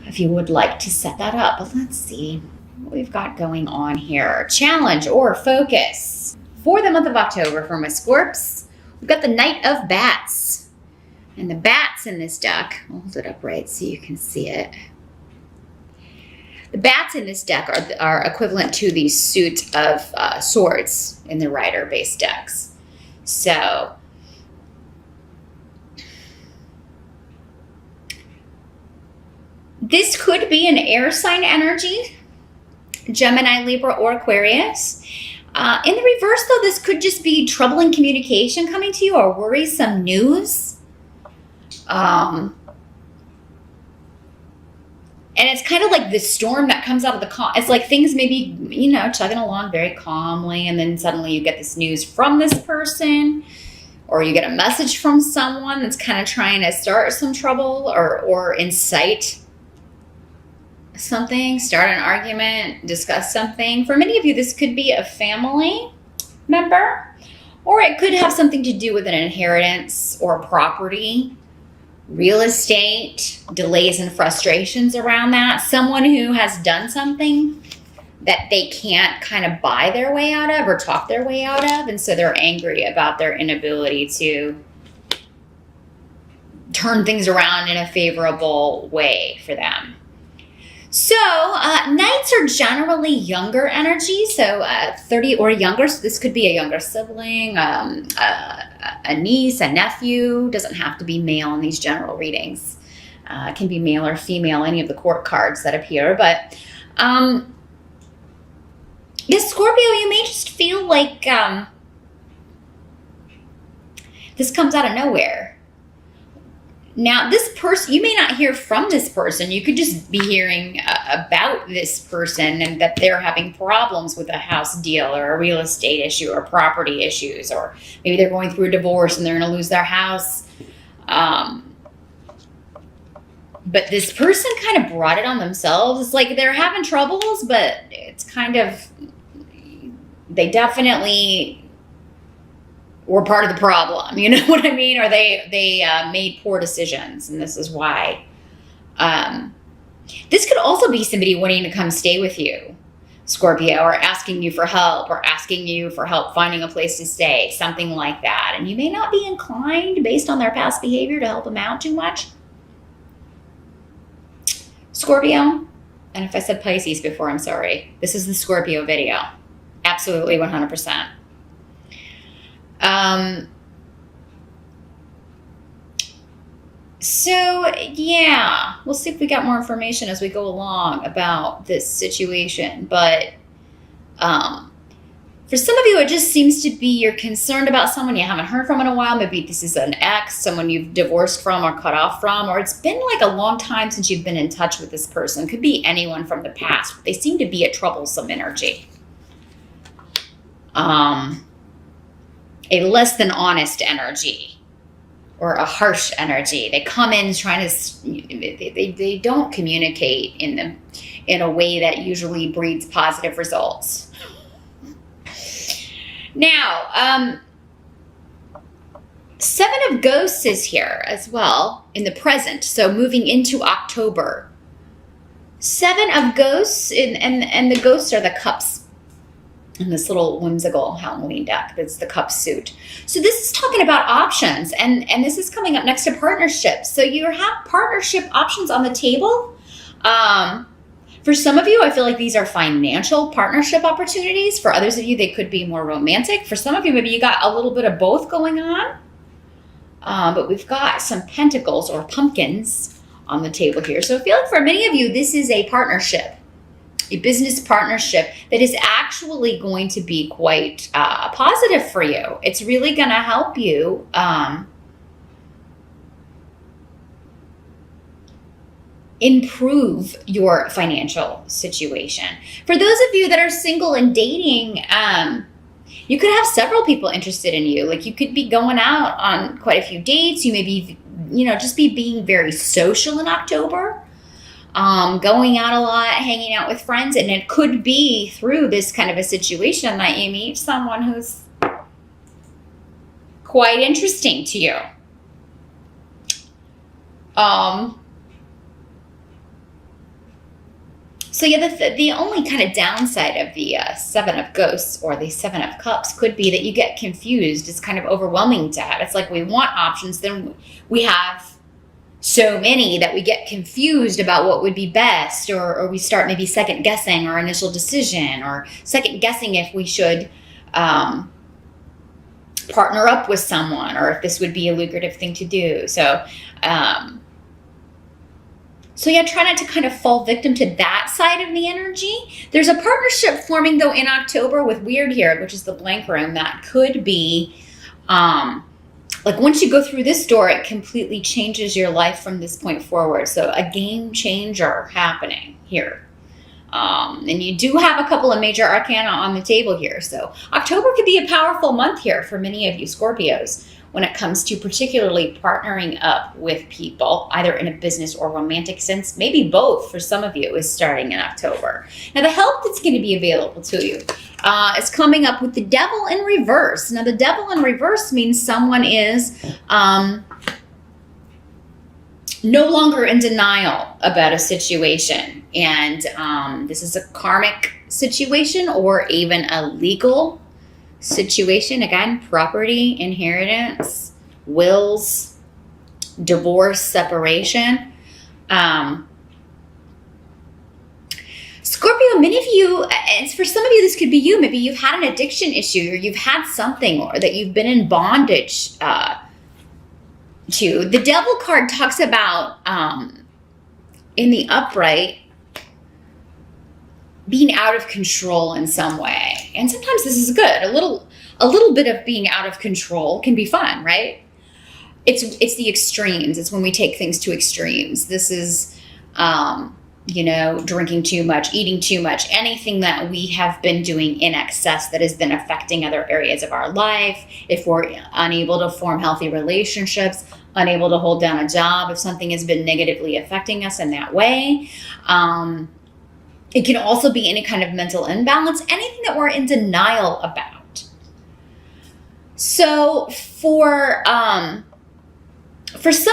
if you would like to set that up. But let's see what we've got going on here. Challenge or focus for the month of October for my Scorps. We've got the Knight of Bats. And the bats in this deck, I'll hold it up right so you can see it. The bats in this deck are equivalent to the suit of swords in the Rider-based decks. So, this could be an air sign energy, Gemini, Libra, or Aquarius. In the reverse, though, this could just be troubling communication coming to you or worrisome news. And it's kind of like the storm that comes out of the calm. It's like things may be, you know, chugging along very calmly, and then suddenly you get this news from this person, or you get a message from someone that's kind of trying to start some trouble or incite something, start an argument, discuss something. For many of you, this could be a family member, or it could have something to do with an inheritance or property, real estate, delays and frustrations around that. Someone who has done something that they can't kind of buy their way out of or talk their way out of, and so they're angry about their inability to turn things around in a favorable way for them. So Knights are generally younger energy, so 30 or younger. So this could be a younger sibling, a niece, a nephew. Doesn't have to be male in these general readings. It can be male or female, any of the court cards that appear. But yes, Scorpio, you may just feel like this comes out of nowhere. Now, this person, you may not hear from this person. You could just be hearing about this person and that they're having problems with a house deal or a real estate issue or property issues, or maybe they're going through a divorce and they're going to lose their house. But this person kind of brought it on themselves. It's like they're having troubles, but it's kind of, they definitely were part of the problem, you know what I mean? Or they made poor decisions, and this is why. This could also be somebody wanting to come stay with you, Scorpio, or asking you for help, or asking you for help finding a place to stay, something like that. And you may not be inclined, based on their past behavior, to help them out too much, Scorpio. And if I said Pisces before, I'm sorry. This is the Scorpio video. Absolutely 100%. So yeah, we'll see if we got more information as we go along about this situation. But for some of you, it just seems to be you're concerned about someone you haven't heard from in a while. Maybe this is an ex, someone you've divorced from or cut off from, or it's been like a long time since you've been in touch with this person. Could be anyone from the past. They seem to be a troublesome energy. A less than honest energy, or a harsh energy. They come in trying to, they don't communicate in a way that usually breeds positive results. Now, Seven of Ghosts is here as well in the present. So moving into October. Seven of Ghosts, and the ghosts are the cups. In this little whimsical Halloween deck, that's the cup suit. So this is talking about options, and this is coming up next to partnerships. So you have partnership options on the table. For some of you, I feel like these are financial partnership opportunities. For others of you, they could be more romantic. For some of you, maybe you got a little bit of both going on. But we've got some pentacles or pumpkins on the table here. So I feel like for many of you, this is a partnership. A business partnership that is actually going to be quite positive for you. It's really going to help you improve your financial situation. For those of you that are single and dating, you could have several people interested in you. Like you could be going out on quite a few dates. You may be, just be being very social in October. Going out a lot, hanging out with friends, and it could be through this kind of a situation that you meet someone who's quite interesting to you. So yeah, the only kind of downside of the Seven of Ghosts or the Seven of Cups could be that you get confused. It's kind of overwhelming to have. It's like we want options, then we have so many that we get confused about what would be best, or we start maybe second guessing our initial decision, or second guessing if we should partner up with someone, or if this would be a lucrative thing to do. So yeah, try not to kind of fall victim to that side of the energy. There's a partnership forming though in October with Weird here, which is the blank room, that could be like once you go through this door, it completely changes your life from this point forward. So a game changer happening here. And you do have a couple of major arcana on the table here. So October could be a powerful month here for many of you Scorpios when it comes to particularly partnering up with people, either in a business or romantic sense. Maybe both for some of you is starting in October. Now, the help that's going to be available to you is coming up with the Devil in reverse. Now, the Devil in reverse means someone is no longer in denial about a situation. And this is a karmic situation or even a legal situation. Again, property, inheritance, wills, divorce, separation. Scorpio, many of you, and for some of you, this could be you. Maybe you've had an addiction issue, or you've had something, or that you've been in bondage to. The Devil card talks about, in the upright, being out of control in some way. And sometimes this is good. A little bit of being out of control can be fun, right? It's the extremes. It's when we take things to extremes. This is, drinking too much, eating too much, anything that we have been doing in excess that has been affecting other areas of our life. If we're unable to form healthy relationships, unable to hold down a job, if something has been negatively affecting us in that way. It can also be any kind of mental imbalance, anything that we're in denial about. So for some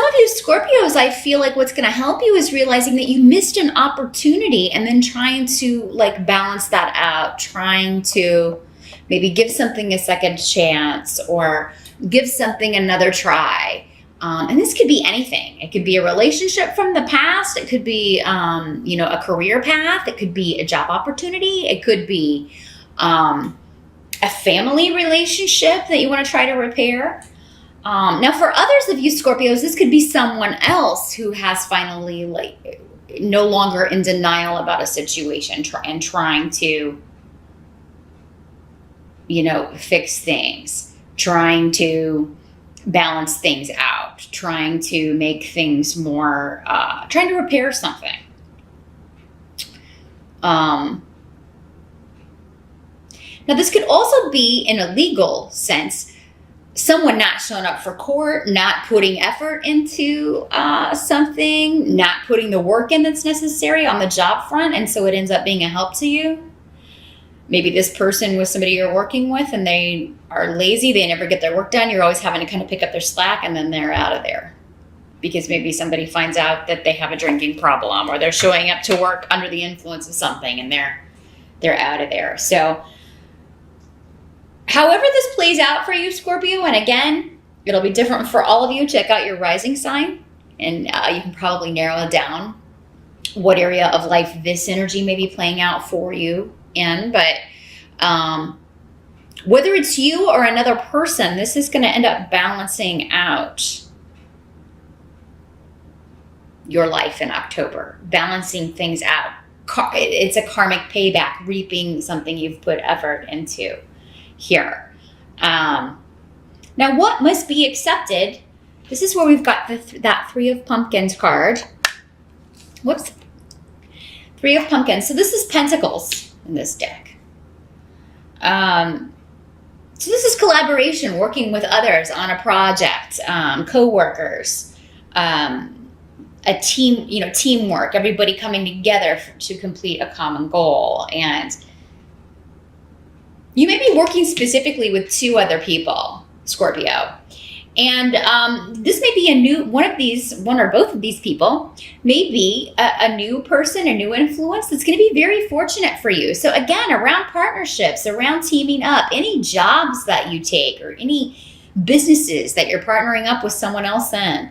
of you Scorpios, I feel like what's going to help you is realizing that you missed an opportunity and then trying to like balance that out, trying to maybe give something a second chance or give something another try. And this could be anything. It could be a relationship from the past. It could be, a career path. It could be a job opportunity. It could be a family relationship that you want to try to repair. Now, for others of you Scorpios, this could be someone else who has finally no longer in denial about a situation and trying to, fix things, trying to balance things out, trying to make things more, trying to repair something. Now, this could also be, in a legal sense, someone not showing up for court, not putting effort into something, not putting the work in that's necessary on the job front, and so it ends up being a help to you. Maybe this person was somebody you're working with and they are lazy, they never get their work done. You're always having to kind of pick up their slack, and then they're out of there. Because maybe somebody finds out that they have a drinking problem, or they're showing up to work under the influence of something and they're out of there. So however this plays out for you, Scorpio, and again, it'll be different for all of you. Check out your rising sign, and you can probably narrow it down what area of life this energy may be playing out for you in. But whether it's you or another person, this is going to end up balancing out your life in October, balancing things out. It's a karmic payback, reaping something you've put effort into here. Now, what must be accepted? This is where we've got that Three of Pumpkins card. Whoops. Three of Pumpkins. So this is Pentacles in this deck. So this is collaboration, working with others on a project, co-workers, a team, teamwork, everybody coming together to complete a common goal. And you may be working specifically with two other people, Scorpio. And this may be a new one or both of these people may be a new person, a new influence that's going to be very fortunate for you. So again, around partnerships, around teaming up, any jobs that you take or any businesses that you're partnering up with someone else in.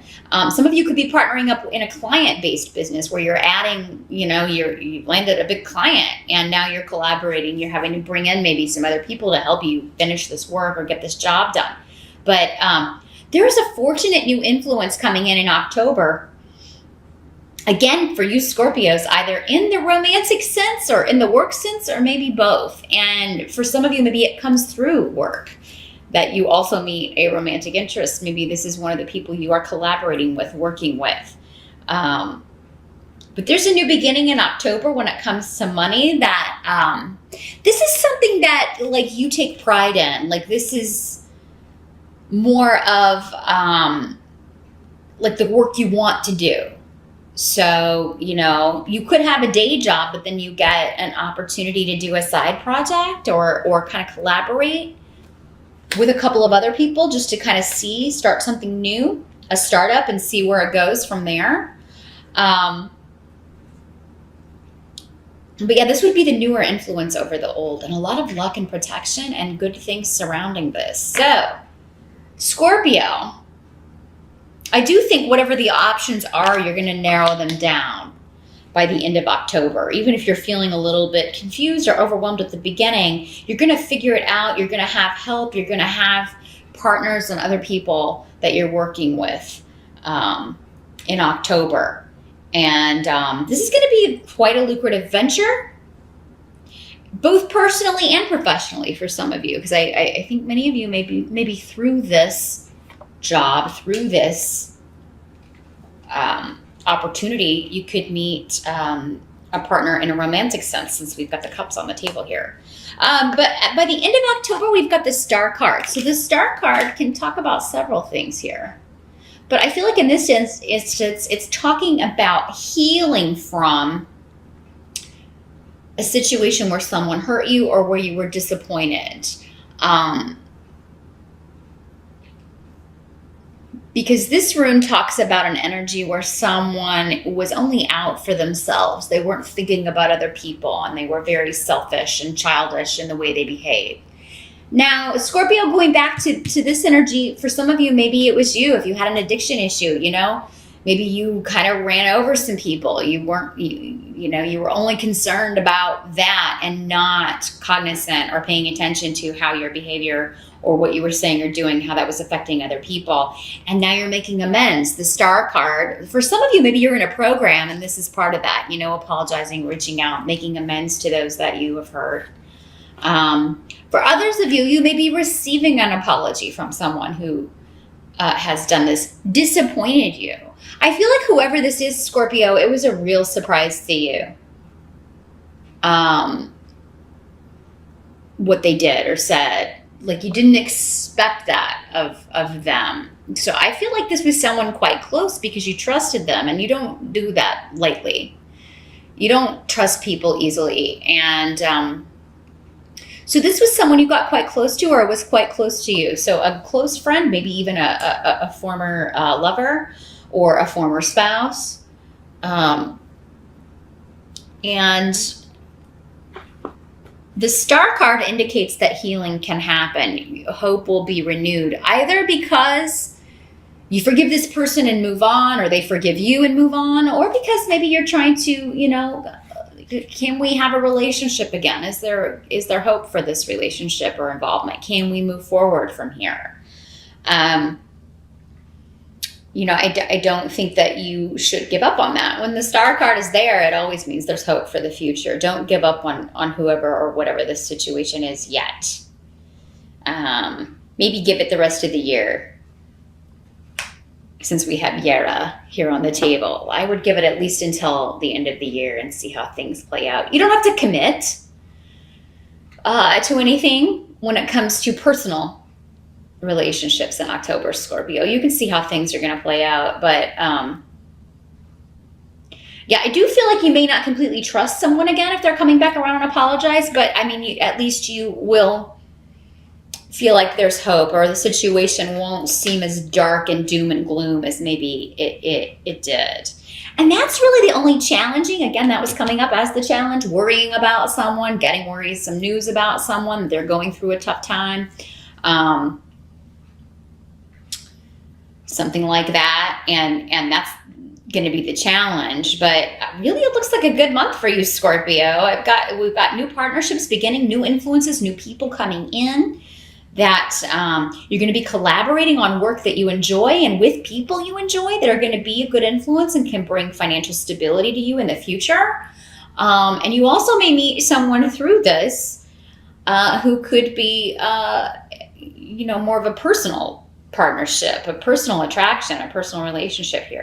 Some of you could be partnering up in a client-based business where you're adding, you landed a big client and now you're collaborating. You're having to bring in maybe some other people to help you finish this work or get this job done. But there is a fortunate new influence coming in October. Again, for you Scorpios, either in the romantic sense or in the work sense, or maybe both. And for some of you, maybe it comes through work, that you also meet a romantic interest. Maybe this is one of the people you are collaborating with, working with. But there's a new beginning in October when it comes to money that this is something that like you take pride in. Like this is more of like the work you want to do. So, you could have a day job, but then you get an opportunity to do a side project or kind of collaborate with a couple of other people just to kind of start something new, a startup, and see where it goes from there. But yeah, this would be the newer influence over the old, and a lot of luck and protection and good things surrounding this. So, Scorpio, I do think whatever the options are, you're going to narrow them down by the end of October. Even if you're feeling a little bit confused or overwhelmed at the beginning, you're going to figure it out. You're going to have help. You're going to have partners and other people that you're working with in October. And this is going to be quite a lucrative venture, both personally and professionally for some of you, because I think many of you maybe through this job, through this opportunity, you could meet a partner in a romantic sense, since we've got the cups on the table here. But by the end of October, we've got the Star card. So the Star card can talk about several things here. But I feel like in this instance, it's talking about healing from a situation where someone hurt you or where you were disappointed. Because this rune talks about an energy where someone was only out for themselves. They weren't thinking about other people, and they were very selfish and childish in the way they behaved. Now, Scorpio, going back to this energy, for some of you, maybe it was you. If you had an addiction issue, maybe you kind of ran over some people. You weren't, you were only concerned about that and not cognizant or paying attention to how your behavior or what you were saying or doing, how that was affecting other people. And now you're making amends. The Star card, for some of you, maybe you're in a program and this is part of that, apologizing, reaching out, making amends to those that you have hurt. For others of you, you may be receiving an apology from someone who has done this, disappointed you. I feel like whoever this is, Scorpio, it was a real surprise to you. What they did or said. Like you didn't expect that of them. So I feel like this was someone quite close because you trusted them, and you don't do that lightly. You don't trust people easily. And so this was someone you got quite close to or was quite close to you. So a close friend, maybe even a former lover or a former spouse. And the Star card indicates that healing can happen. Hope will be renewed, either because you forgive this person and move on, or they forgive you and move on, or because maybe you're trying to, can we have a relationship again? Is there hope for this relationship or involvement? Can we move forward from here? I don't think that you should give up on that. When the Star card is there, it always means there's hope for the future. Don't give up on whoever or whatever this situation is yet. Maybe give it the rest of the year. Since we have Yara here on the table, I would give it at least until the end of the year and see how things play out. You don't have to commit to anything when it comes to personal relationships in October, Scorpio. You can see how things are going to play out, but yeah, I do feel like you may not completely trust someone again if they're coming back around and apologize, but I mean, at least you will feel like there's hope, or the situation won't seem as dark and doom and gloom as maybe it did. And that's really the only challenging, again, that was coming up as the challenge, worrying about someone, getting worrisome news about someone, they're going through a tough time. Something like that. And that's going to be the challenge. But really, it looks like a good month for you, Scorpio. We've got new partnerships beginning, new influences, new people coming in, that you're going to be collaborating on work that you enjoy and with people you enjoy that are going to be a good influence and can bring financial stability to you in the future. And you also may meet someone through this who could be, more of a personal partnership, a personal attraction, a personal relationship here.